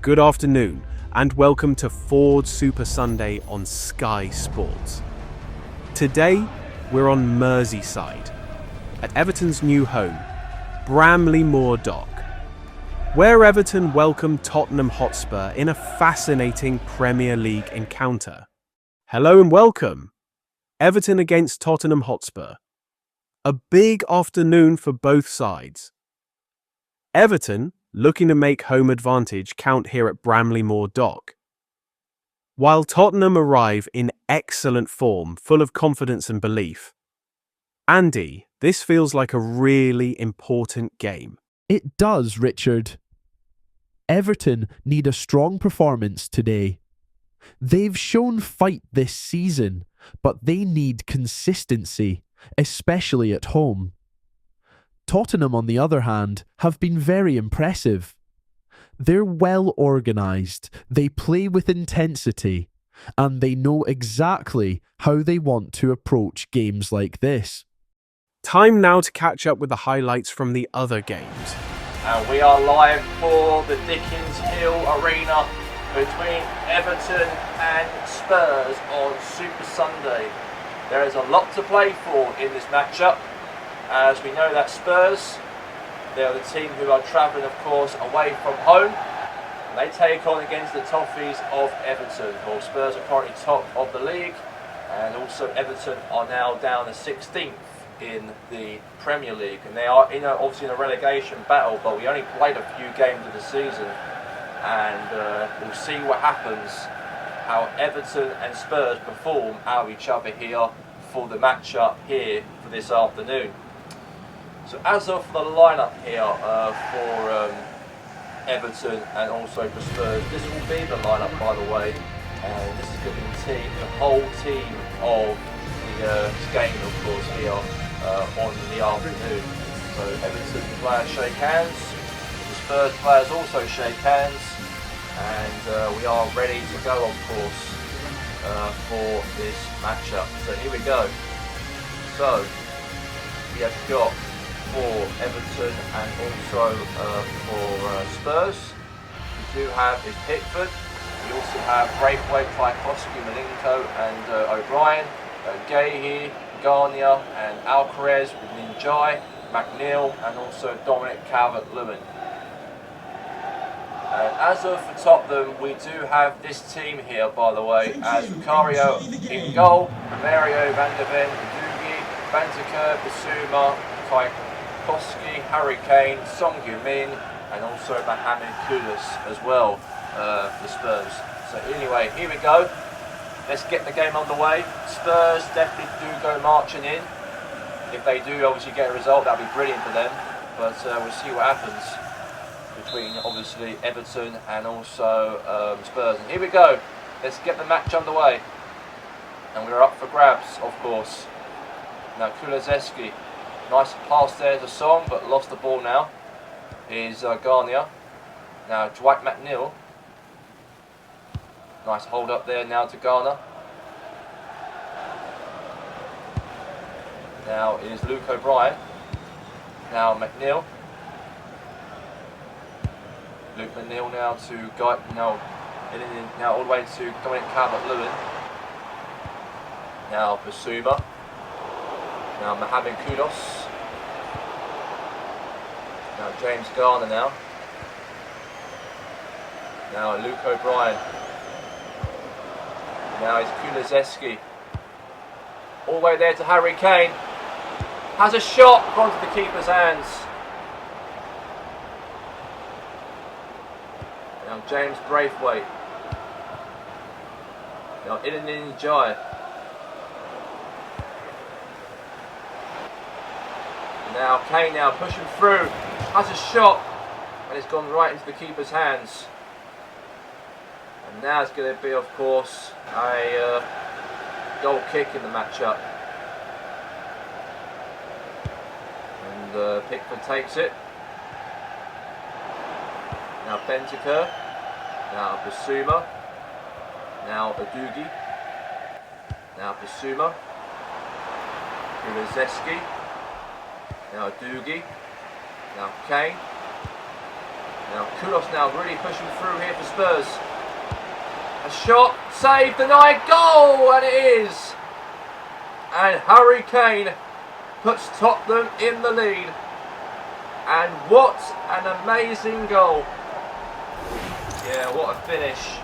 good afternoon, and welcome to Ford Super Sunday on Sky Sports. Today, we're on Merseyside, at Everton's new home, Bramley Moor Dock, where Everton welcome Tottenham Hotspur in a fascinating Premier League encounter. Hello and welcome. Everton against Tottenham Hotspur. A big afternoon for both sides. Everton looking to make home advantage count here at Bramley Moor Dock, while Tottenham arrive in excellent form, full of confidence and belief. Andy, this feels like a really important game. It does, Richard. Everton need a strong performance today. They've shown fight this season, but they need consistency, especially at home. Tottenham, on the other hand, have been very impressive. They're well organised, they play with intensity, and they know exactly how they want to approach games like this. Time now to catch up with the highlights from the other games. And we are live for the Dickens Hill Arena between Everton and Spurs on Super Sunday. There is a lot to play for in this matchup, as we know that Spurs, they are the team who are travelling, of course, away from home. And they take on against the Toffees of Everton. Well, Spurs are currently top of the league, and also Everton are now down to 16th in the Premier League, and they are obviously in a relegation battle, but we only played a few games of the season, and we'll see what happens, how Everton and Spurs perform out of each other here for the matchup here for this afternoon. So as of the lineup here for Everton and also for Spurs, this will be the lineup, by the way, and this is going to be the whole team of the game, of course, here on the afternoon. So Everton players shake hands, the Spurs players also shake hands, and we are ready to go, of course, for this matchup. So here we go. So we have got for Everton and also for Spurs, we do have is Pickford. We also have Braithwaite, Tchaikovsky, Malenko and O'Brien, Gahey, Garnier and Alcaraz with Ninjai, McNeil and also Dominic Calvert-Lewin. As of for Tottenham, we do have this team here, by the way, as Vicario in goal, Mario van der Ven, Doogie, Bentancur, Bissouma, Tchaikovsky, Harry Kane, Son Heung-min and also Mohamed Kudus as well for Spurs. So anyway, here we go. Let's get the game underway. Spurs definitely do go marching in. If they do obviously get a result, that'll be brilliant for them. But we'll see what happens between obviously Everton and also Spurs. And here we go. Let's get the match underway. And we're up for grabs, of course. Now Kulusevski, nice pass there to Song, but lost the ball now. Here's Garnier. Now Dwight McNeil. Nice hold up there now to Garner. Now it is Luke O'Brien. Now McNeil. Luke McNeil now to Guy. Now all the way to Dominic Calvert-Lewin. Now Bissouma. Now Mohamed Kudus. Now James Garner now. Now Luke O'Brien. Now it's Kulusevski. All the way there to Harry Kane. Has a shot gone to the keeper's hands. Now James Braithwaite. Now Iliman Ndiaye. Now Kane now pushing through. Has a shot. And it's gone right into the keeper's hands. And now it's going to be, of course, a goal kick in the matchup. And Pickford takes it. Now Bentancur. Now Bissouma. Now Udogie. Now Bissouma. Kulusevski. Now Udogie. Now Kane. Now Kudos now really pushing through here for Spurs. A shot, save, denied, goal, and it is. And Harry Kane puts Tottenham in the lead. And what an amazing goal. Yeah, what a finish.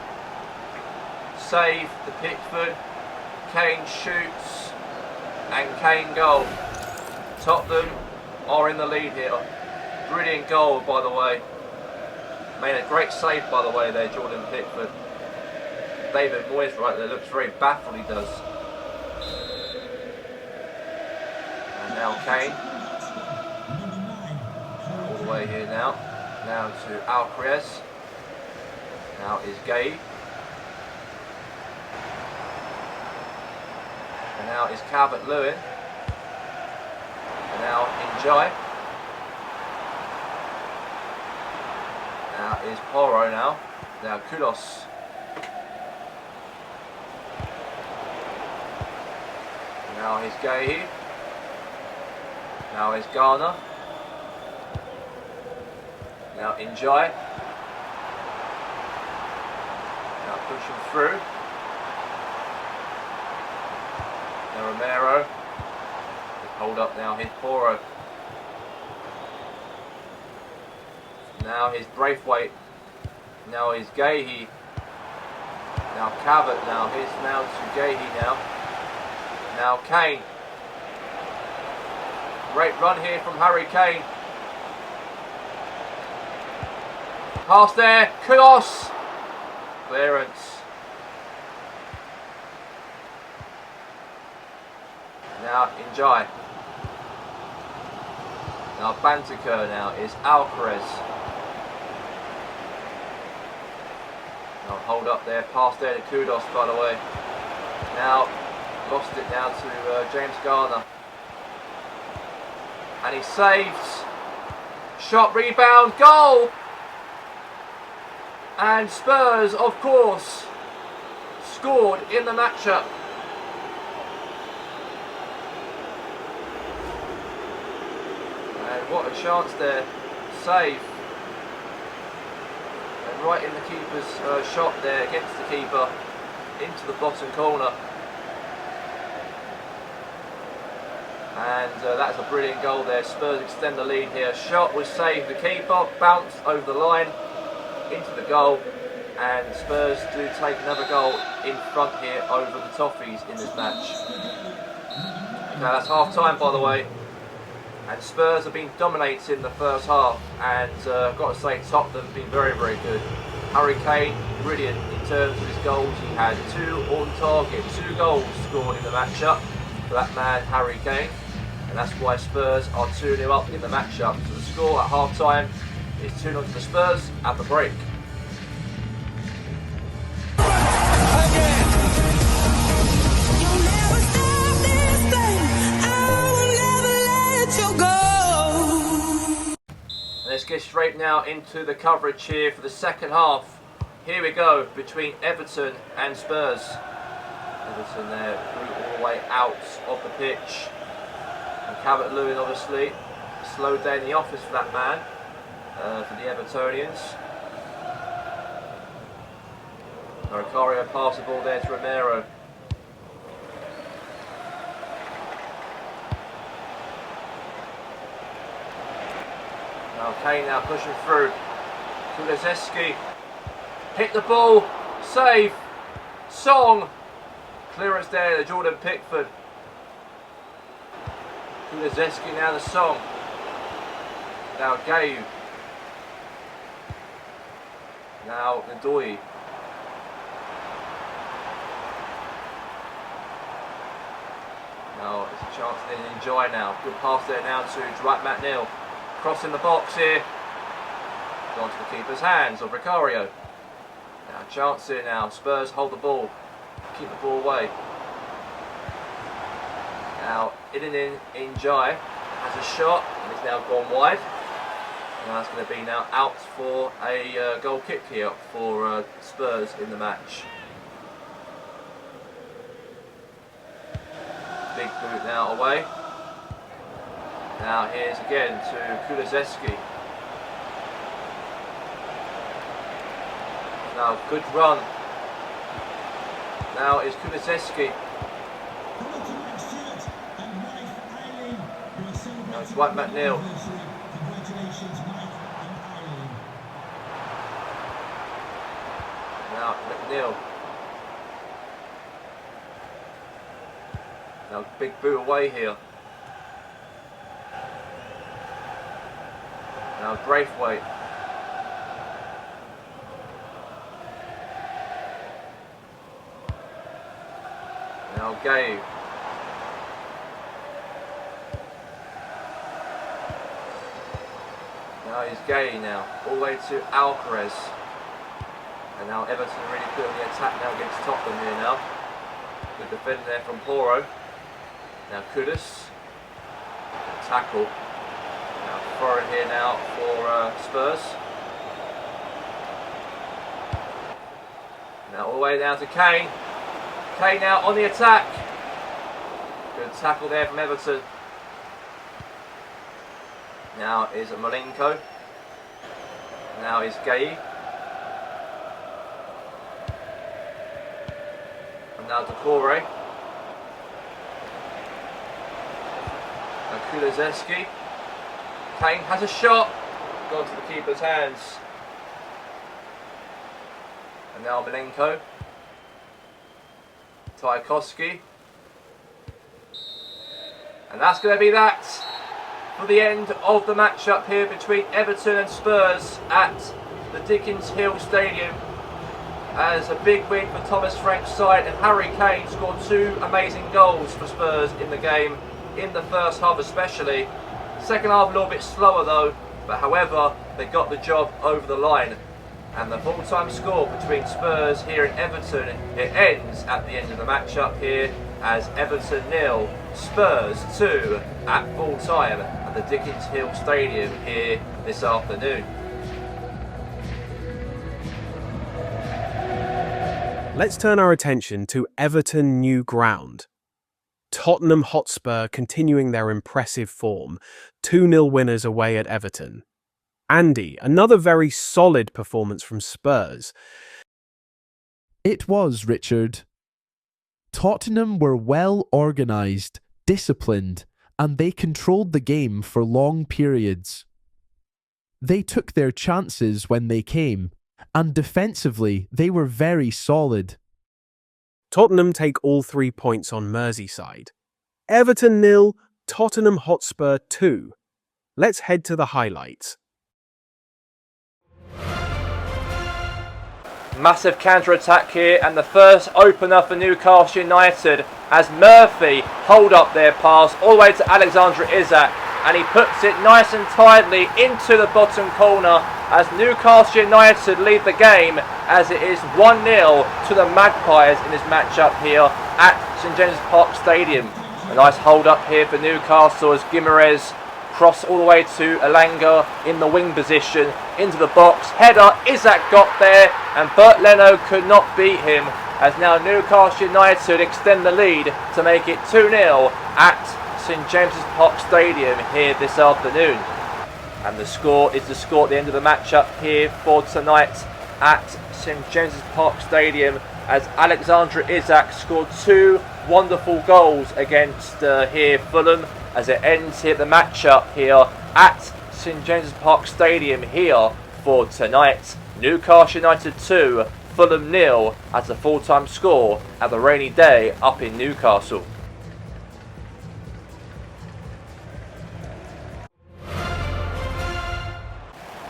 Save to Pickford, Kane shoots, and Kane goal. Tottenham are in the lead here. Brilliant goal, by the way. Made a great save, by the way, there, Jordan Pickford. David Moyes right there, looks very baffled, he does. And now Kane. All the way here now. Now to Alcaraz. Now is Gabe. And now is Calvert-Lewin. And now Njai. Now is Porro now. Now Kudos. Now is Gahey. Now is Garner. Now Njai. Now pushing through. Now Romero. Hold up now, here's Porro. Now here's Braithwaite. Now here's Gahey. Now Cabot now. Here's now to Gahey now. Now Kane. Great run here from Harry Kane. Pass there. Kudos. Clearance. Now Njai. Now Bantaker now is Alcaraz. Now hold up there, pass there to Kudos, by the way. Now lost it now to James Garner. And he saves. Shot, rebound, goal! And Spurs, of course, scored in the matchup. And what a chance there. Save. And right in the keeper's shot there against the keeper. Into the bottom corner. And that's a brilliant goal there. Spurs extend the lead here. Shot was saved. The keeper bounced over the line into the goal. And Spurs do take another goal in front here over the Toffees in this match. Now that's half time, by the way. And Spurs have been dominating the first half. And I've got to say, Tottenham have been very, very good. Harry Kane, brilliant in terms of his goals. He had 2 on target, 2 goals scored in the matchup for that man, Harry Kane. And that's why Spurs are 2-0 up in the matchup. So the score at half time is 2-0 to the Spurs at the break. Let's get straight now into the coverage here for the second half. Here we go between Everton and Spurs. Everton there through all the way out of the pitch. And Calvert-Lewin obviously slowed down the office for that man, for the Evertonians. Rocario pass the ball there to Romero. Now Kane now pushing through. Kulusevski hit the ball, save, Song, clearance there to Jordan Pickford. Kulusevski now to Song. Now Gayu. Now Ndoye. Now it's a chance to enjoy now. Good pass there now to Dwight McNeil. Crossing the box here. Gone to the keeper's hands of Rocario. Now chance here now. Spurs hold the ball. Keep the ball away. Now Idinin Njai has a shot and it's now gone wide. And that's going to be now out for a goal kick here for Spurs in the match. Big boot now away. Now here's again to Kulusevski. Now, good run. Now is Kulusevski. Now it's Dwight McNeil. Now McNeil. Now big boot away here. Now Braithwaite. Now Gabe. Now he's Gay now, all the way to Alcaraz. And now Everton really good on the attack now against Tottenham here now. Good defending there from Porro. Now Kudus. Tackle. Now throw it here now for Spurs. Now all the way down to Kane. Kane now on the attack. Good tackle there from Everton. Now is Malenko. Now is Gay. And now Decore. Now Kulusevski. Kane has a shot. Gone to the keeper's hands. And now Malenko. Tchaikovsky. And that's going to be that for the end of the matchup here between Everton and Spurs at the Dickens Hill Stadium. As a big win for Thomas Frank's side, and Harry Kane scored 2 amazing goals for Spurs in the game, in the first half especially. Second half a little bit slower though, but however they got the job over the line. And the full-time score between Spurs here and Everton, it ends at the end of the matchup here as Everton 0, Spurs 2 at full-time at the Dickens Hill Stadium here this afternoon. Let's turn our attention to Everton New Ground. Tottenham Hotspur continuing their impressive form, 2-0 winners away at Everton. Andy, another very solid performance from Spurs. It was, Richard. Tottenham were well organised, disciplined, and they controlled the game for long periods. They took their chances when they came, and defensively they were very solid. Tottenham take all 3 points on Merseyside. Everton 0, Tottenham Hotspur 2. Let's head to the highlights. Massive counter-attack here, and the first opener for Newcastle United as Murphy hold up their pass all the way to Alexander Isak, and he puts it nice and tidely into the bottom corner as Newcastle United lead the game as it is 1-0 to the Magpies in this matchup here at St James's Park Stadium. A nice hold up here for Newcastle as Guimaraes cross all the way to Elanga in the wing position into the box. Header, Isak got there and Bert Leno could not beat him as now Newcastle United extend the lead to make it 2-0 at St James's Park Stadium here this afternoon. And the score is the score at the end of the matchup here for tonight at St James's Park Stadium as Alexander Isak scored 2 wonderful goals against here Fulham as it ends here the matchup here at St James's Park Stadium here for tonight. Newcastle United 2, Fulham 0 as a full-time score at the rainy day up in Newcastle.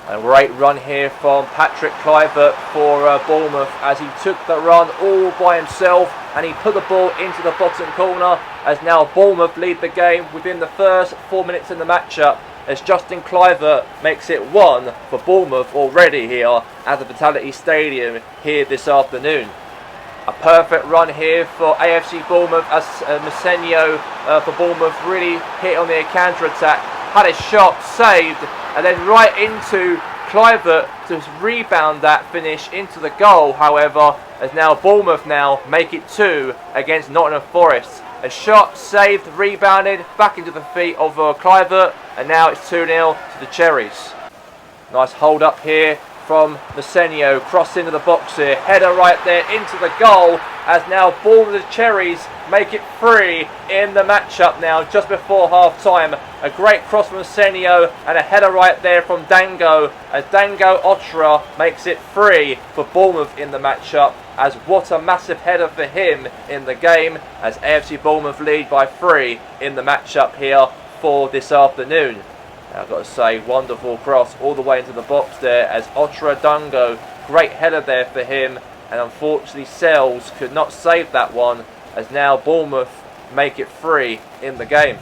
A great run here from Patrick Kluivert for Bournemouth as he took the run all by himself and he put the ball into the bottom corner as now Bournemouth lead the game within the first 4 minutes in the matchup as Justin Kluivert makes it 1 for Bournemouth already here at the Vitality Stadium here this afternoon. A perfect run here for AFC Bournemouth as Masenio for Bournemouth really hit on the counter-attack, had a shot saved and then right into Kluivert to rebound that finish into the goal. However, as now Bournemouth now make it 2 against Nottingham Forest. A shot saved, rebounded back into the feet of Kluivert, and now it's 2-0 to the Cherries. Nice hold up here from Masenio, cross into the box here, header right there into the goal, as now Bournemouth Cherries make it 3 in the matchup now, just before half time. A great cross from Masenio and a header right there from Dango, as Dango Otra makes it 3 for Bournemouth in the matchup, as what a massive header for him in the game, as AFC Bournemouth lead by 3 in the matchup here for this afternoon. I've got to say, wonderful cross all the way into the box there, as Otra Dango, great header there for him, and unfortunately Sells could not save that one, as now Bournemouth make it 3 in the game.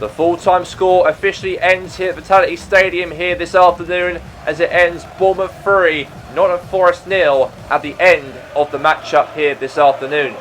The full-time score officially ends here at Vitality Stadium here this afternoon, as it ends Bournemouth 3, Nottingham Forest 0 at the end of the matchup here this afternoon.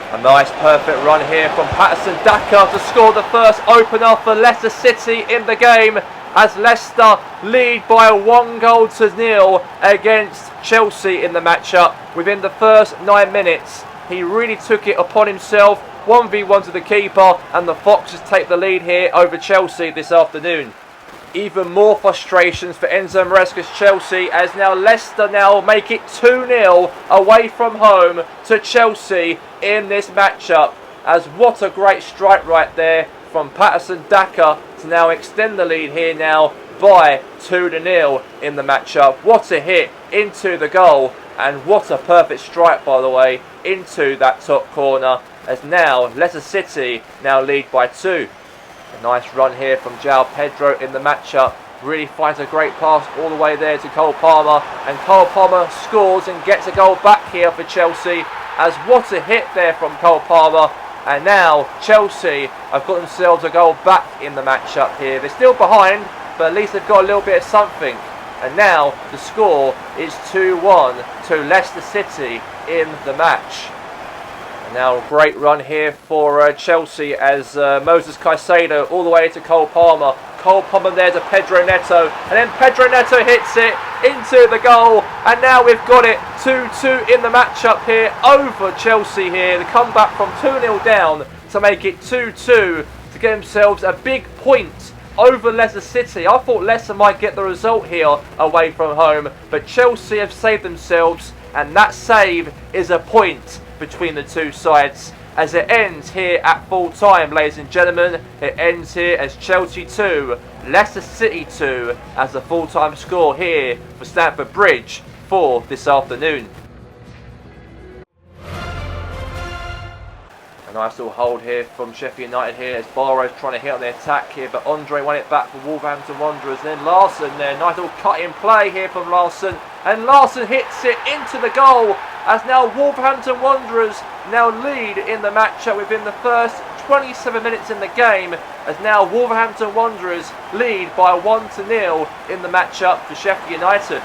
A nice perfect run here from Patterson Daka to score the first opener for Leicester City in the game, as Leicester lead by 1-0 against Chelsea in the matchup within the first 9 minutes. He really took it upon himself, 1v1 to the keeper, and the Foxes take the lead here over Chelsea this afternoon. Even more frustrations for Enzo Maresca's Chelsea, as now Leicester now make it 2-0 away from home to Chelsea in this matchup, as what a great strike right there from Patterson Daka to now extend the lead here now by 2-0 in the matchup. What a hit into the goal, and what a perfect strike, by the way, into that top corner, as now Leicester City now lead by 2. A nice run here from João Pedro in the matchup. Really finds a great pass all the way there to Cole Palmer, and Cole Palmer scores and gets a goal back here for Chelsea, as what a hit there from Cole Palmer. And now Chelsea have got themselves a goal back in the matchup here. They're still behind, but at least they've got a little bit of something. And now the score is 2-1 to Leicester City in the match. And now a great run here for Chelsea, as Moses Caicedo all the way to Cole Palmer. Cole Palmer there to Pedro Neto, and then Pedro Neto hits it into the goal, and now we've got it 2-2 in the matchup here over Chelsea here. They come back from 2-0 down to make it 2-2 to get themselves a big point over Leicester City. I thought Leicester might get the result here away from home, but Chelsea have saved themselves, and that save is a point between the two sides, as it ends here at full time, ladies and gentlemen. It ends here as Chelsea 2, Leicester City 2, as the full time score here for Stamford Bridge for this afternoon. A nice little hold here from Sheffield United here, as Barrow's trying to hit on the attack here, but Andre won it back for Wolverhampton Wanderers. And then Larsson there, nice little cut in play here from Larsson, and Larsson hits it into the goal, as now Wolverhampton Wanderers now lead in the matchup within the first 27 minutes in the game, as now Wolverhampton Wanderers lead by 1-0 in the matchup for Sheffield United.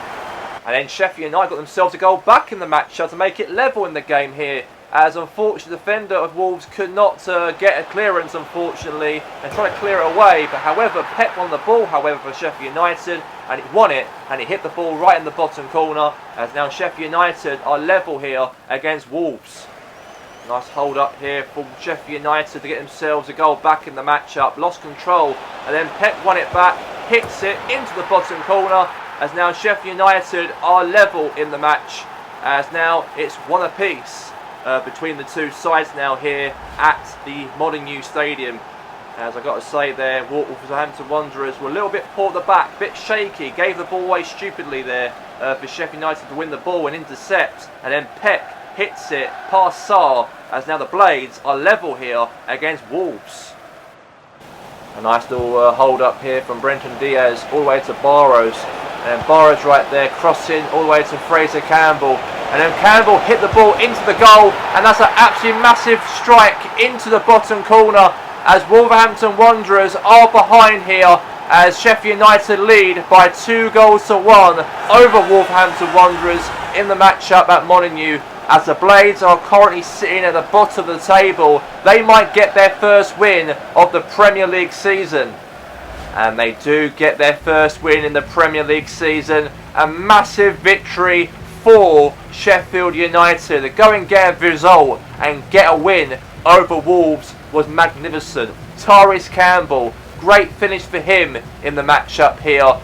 And then Sheffield United got themselves a goal back in the matchup to make it level in the game here, as unfortunately the defender of Wolves could not get a clearance, unfortunately, and try to clear it away. But however, Pep won the ball, however, for Sheffield United, and he won it, and he hit the ball right in the bottom corner, as now Sheffield United are level here against Wolves. Nice hold up here for Sheffield United to get themselves a goal back in the matchup. Lost control, and then Pep won it back, hits it into the bottom corner, as now Sheffield United are level in the match, as now it's one apiece between the two sides now here at the Molineux Stadium. As I've got to say there, Wolverhampton Wanderers were a little bit poor at the back, a bit shaky, gave the ball away stupidly there for Sheffield United to win the ball and intercept, and then Pep hits it past Sarr, as now the Blades are level here against Wolves. A nice little hold up here from Brenton Diaz all the way to Barrows, and Barrows right there crossing all the way to Fraser Campbell, and then Campbell hit the ball into the goal, and that's an absolutely massive strike into the bottom corner, as Wolverhampton Wanderers are behind here, as Sheffield United lead by 2-1 over Wolverhampton Wanderers in the matchup at Molineux, as the Blades are currently sitting at the bottom of the table. They might get their first win of the Premier League season, and they do get their first win in the Premier League season. A massive victory for Sheffield United. To go and get a result and get a win over Wolves was magnificent. Tyrese Campbell, great finish for him in the matchup here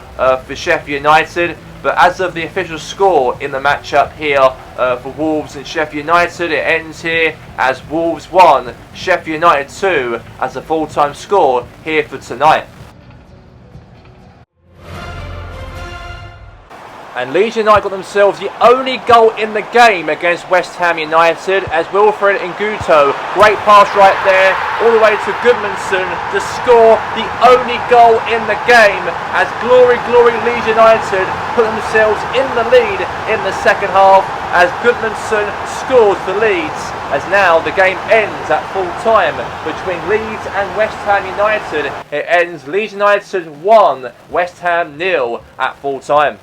for Sheffield United. But as of the official score in the matchup here for Wolves and Sheffield United, it ends here as Wolves 1, Sheffield United 2 as a full-time score here for tonight. And Leeds United got themselves the only goal in the game against West Ham United as Wilfred Nguto, great pass right there, all the way to Goodmanson to score the only goal in the game as Glory Leeds United put themselves in the lead in the second half as Goodmanson scores for Leeds. As now the game ends at full time between Leeds and West Ham United. It ends Leeds United 1, West Ham 0 at full time.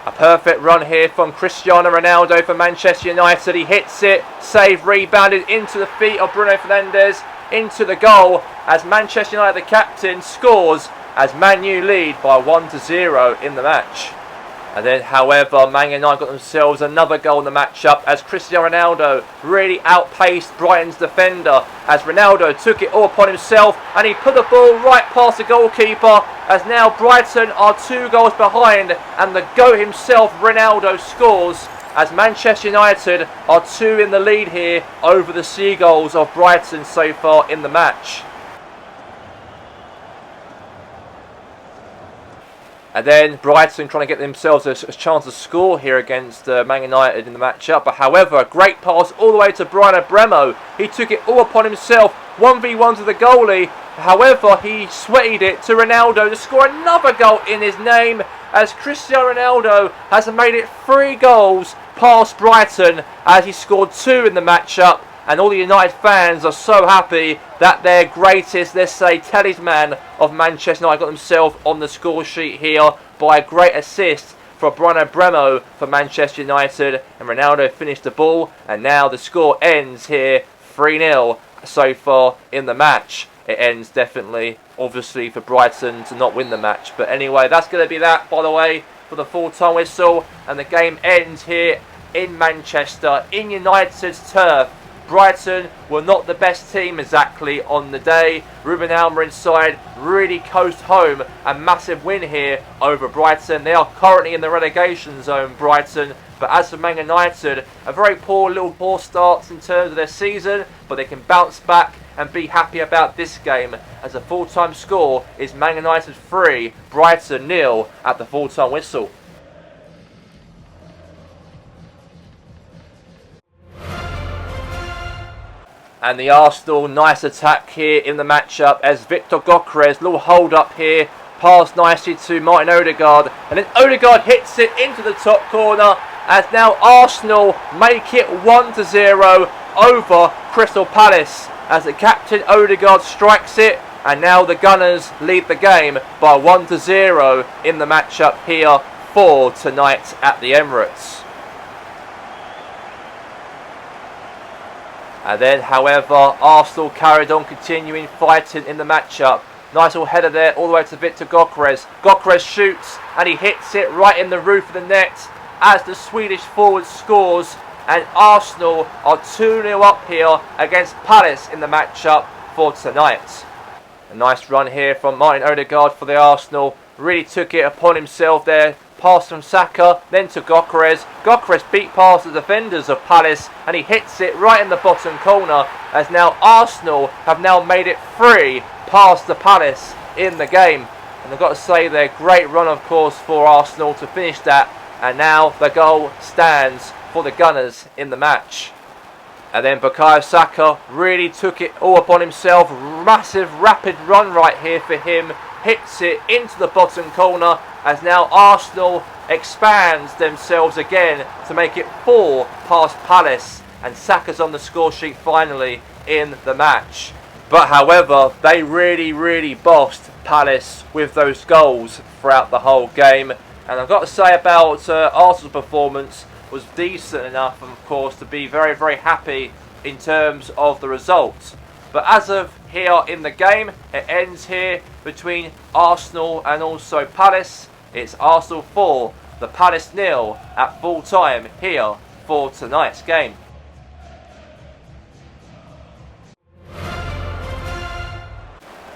A perfect run here from Cristiano Ronaldo for Manchester United. He hits it, save, rebounded into the feet of Bruno Fernandes, into the goal as Manchester United, the captain, scores as Man U lead by 1-0 in the match. And then, however, Man United got themselves another goal in the matchup as Cristiano Ronaldo really outpaced Brighton's defender as Ronaldo took it all upon himself and he put the ball right past the goalkeeper as now Brighton are 2 goals behind and the GOAT himself, Ronaldo, scores as Manchester United are 2 in the lead here over the Seagulls of Brighton so far in the match. And then Brighton trying to get themselves a chance to score here against Man United in the matchup. But however, a great pass all the way to Bryan Mbeumo. He took it all upon himself. 1v1 to the goalie. However, he sweated it to Ronaldo to score another goal in his name as Cristiano Ronaldo has made it 3 goals past Brighton as he scored 2 in the matchup. And all the United fans are so happy that their greatest, let's say, talisman of Manchester United got themselves on the score sheet here by a great assist for Bryan Mbeumo for Manchester United. And Ronaldo finished the ball. And now the score ends here 3-0 so far in the match. It ends definitely, obviously, for Brighton to not win the match. But anyway, that's going to be that, by the way, for the full-time whistle. And the game ends here in Manchester, in United's turf. Brighton were not the best team exactly on the day. Ruben Amorim's side really coast home. A massive win here over Brighton. They are currently in the relegation zone, Brighton. But as for Man United, a very poor start in terms of their season. But they can bounce back and be happy about this game. As a full-time score is Man United 3, Brighton 0 at the full-time whistle. And the Arsenal, nice attack here in the matchup as Victor Gyökeres, little hold up here, pass nicely to Martin Odegaard, and then Odegaard hits it into the top corner as now Arsenal make it 1-0 over Crystal Palace as the captain Odegaard strikes it, and now the Gunners lead the game by 1-0 in the matchup here for tonight at the Emirates. And then, however, Arsenal carried on continuing fighting in the matchup. Nice little header there, all the way to Victor Gyökeres. Gyökeres shoots, and he hits it right in the roof of the net as the Swedish forward scores. And Arsenal are 2-0 up here against Palace in the matchup for tonight. A nice run here from Martin Odegaard for the Arsenal. Really took it upon himself there. Pass from Saka, then to Gyökeres. Gyökeres beat past the defenders of Palace and he hits it right in the bottom corner as now Arsenal have now made it 3 past the Palace in the game. And I've got to say they're a great run of course for Arsenal to finish that, and now the goal stands for the Gunners in the match. And then Bukayo Saka really took it all upon himself. Massive rapid run right here for him. Hits it into the bottom corner as now Arsenal expands themselves again to make it 4 past Palace, and Saka's on the score sheet finally in the match. But however, they really bossed Palace with those goals throughout the whole game. And I've got to say about Arsenal's performance was decent enough, of course, to be very happy in terms of the results. But as of here in the game, it ends here between Arsenal and also Palace. It's Arsenal 4, the Palace 0 at full time here for tonight's game.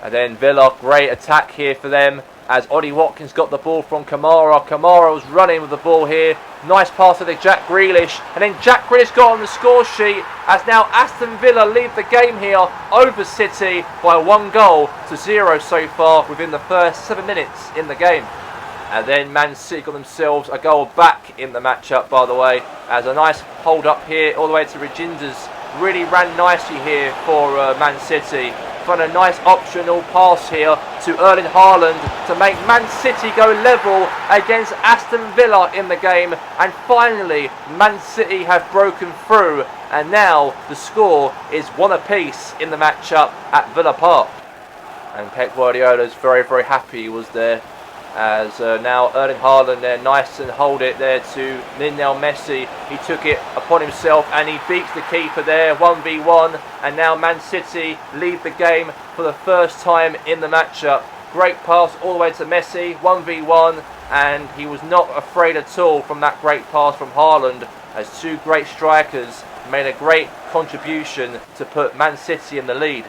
And then Villa, great attack here for them as Ollie Watkins got the ball from Kamara. Kamara was running with the ball here. Nice pass to Jack Grealish. And then Jack Grealish got on the score sheet as now Aston Villa lead the game here over City by 1-0 so far within the first 7 minutes in the game. And then Man City got themselves a goal back in the matchup, by the way, as a nice hold up here all the way to Reginders. Really ran nicely here for Man City. Found a nice optional pass here to Erling Haaland to make Man City go level against Aston Villa in the game. And finally, Man City have broken through. And now the score is 1 apiece in the matchup at Villa Park. And Pep Guardiola is very, very happy he was there. As now Erling Haaland there, nice and hold it there to Lionel Messi. He took it upon himself and he beats the keeper there, 1v1. And now Man City lead the game for the first time in the matchup. Great pass all the way to Messi, 1v1. And he was not afraid at all from that great pass from Haaland, as two great strikers made a great contribution to put Man City in the lead.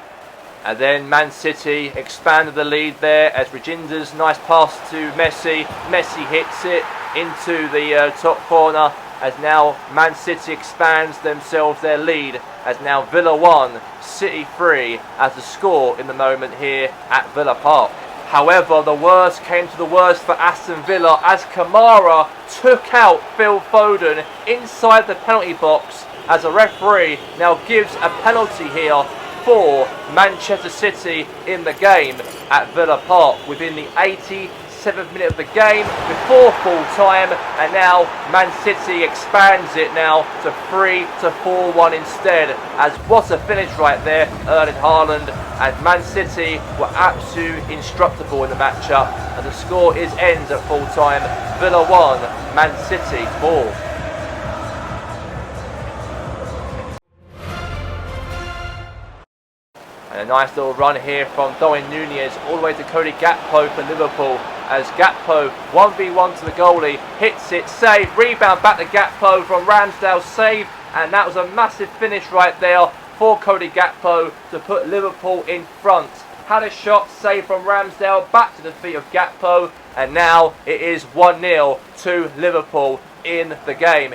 And then Man City expanded the lead there as Reginders, nice pass to Messi. Messi hits it into the top corner as now Man City expands themselves their lead as now Villa 1, City 3 as the score in the moment here at Villa Park. However, the worst came to the worst for Aston Villa as Kamara took out Phil Foden inside the penalty box as a referee now gives a penalty here for Manchester City in the game at Villa Park within the 87th minute of the game before full time, and now Man City expands it now to 3-4-1 instead. As what a finish right there, Erling Haaland, and Man City were absolutely indestructible in the matchup, and the score ends at full time. Villa 1, Man City 4. And a nice little run here from Darwin Nunez all the way to Cody Gakpo for Liverpool as Gakpo 1v1 to the goalie, hits it, save, rebound back to Gakpo from Ramsdale, save, and that was a massive finish right there for Cody Gakpo to put Liverpool in front. Had a shot, save from Ramsdale, back to the feet of Gakpo, and now it is 1-0 to Liverpool in the game.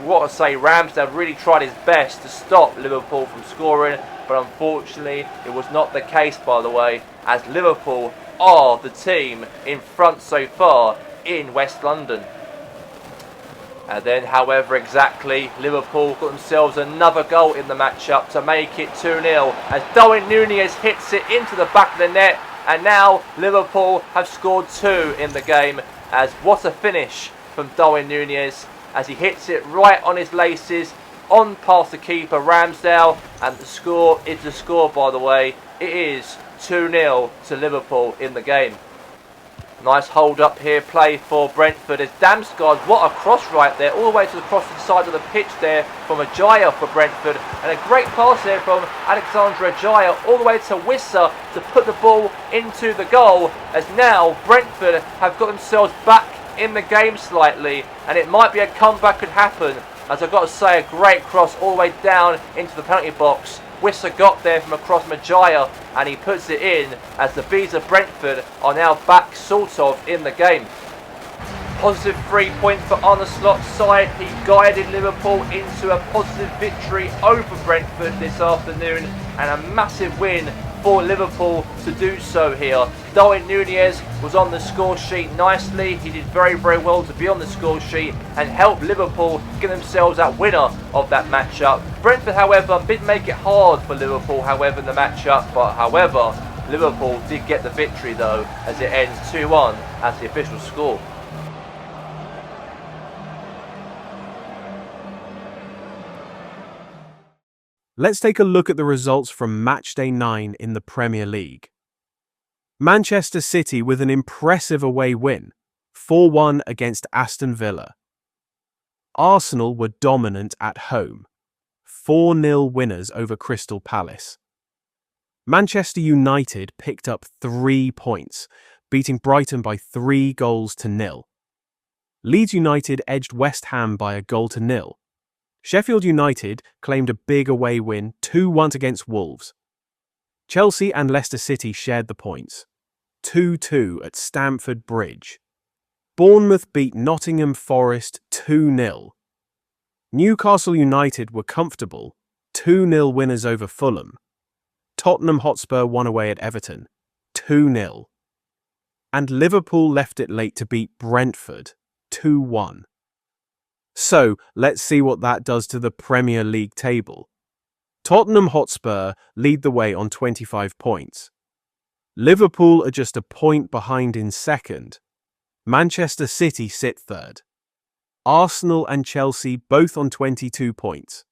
What to say, Ramsdale really tried his best to stop Liverpool from scoring, but unfortunately it was not the case, by the way, as Liverpool are the team in front so far in West London. And then, however, exactly, Liverpool got themselves another goal in the matchup to make it 2-0 as Darwin Nunez hits it into the back of the net, and now Liverpool have scored 2 in the game. As what a finish from Darwin Nunez as he hits it right on his laces, on past the keeper Ramsdale, and the score is the score, by the way. It is 2-0 to Liverpool in the game. Nice hold up here, play for Brentford as Damsgaard, what a cross right there, all the way to the crossing side of the pitch there from Ajayi for Brentford, and a great pass there from Alexandre Ajayi all the way to Wissa to put the ball into the goal, as now Brentford have got themselves back in the game slightly, and it might be a comeback could happen, as I've got to say, a great cross all the way down into the penalty box. Wissa got there from across Ajayi and he puts it in as the Bees of Brentford are now back sort of in the game. Positive 3 points for Arne Slot's side. He guided Liverpool into a positive victory over Brentford this afternoon, and a massive win for Liverpool to do so here. Darwin Nunez was on the score sheet nicely. He did very, very well to be on the score sheet and help Liverpool get themselves that winner of that matchup. Brentford, however, did make it hard for Liverpool, however, in the matchup, but however, Liverpool did get the victory though, as it ends 2-1 as the official score. Let's take a look at the results from Matchday 9 in the Premier League. Manchester City with an impressive away win, 4-1 against Aston Villa. Arsenal were dominant at home, 4-0 winners over Crystal Palace. Manchester United picked up 3 points, beating Brighton by 3-0. Leeds United edged West Ham by 1-0. Sheffield United claimed a big away win, 2-1 against Wolves. Chelsea and Leicester City shared the points. 2-2 at Stamford Bridge. Bournemouth beat Nottingham Forest 2-0. Newcastle United were comfortable, 2-0 winners over Fulham. Tottenham Hotspur won away at Everton, 2-0. And Liverpool left it late to beat Brentford, 2-1. So, let's see what that does to the Premier League table. Tottenham Hotspur lead the way on 25 points. Liverpool are just a point behind in second. Manchester City sit third. Arsenal and Chelsea both on 22 points.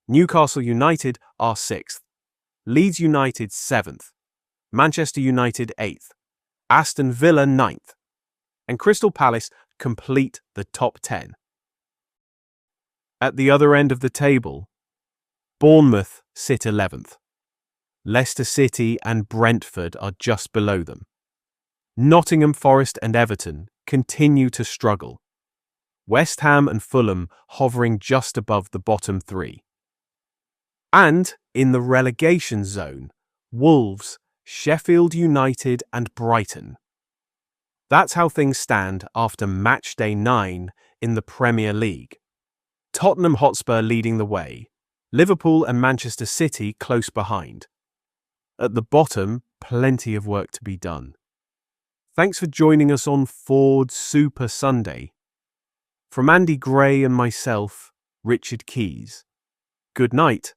Newcastle United are 6th. Leeds United 7th. Manchester United 8th. Aston Villa 9th. And Crystal Palace complete the top 10. At the other end of the table, Bournemouth sit 11th. Leicester City and Brentford are just below them. Nottingham Forest and Everton continue to struggle. West Ham and Fulham hovering just above the bottom 3. And in the relegation zone, Wolves, Sheffield United and Brighton. That's how things stand after match day 9 in the Premier League. Tottenham Hotspur leading the way, Liverpool and Manchester City close behind. At the bottom, plenty of work to be done. Thanks for joining us on Ford Super Sunday. From Andy Gray and myself, Richard Keys. Good night.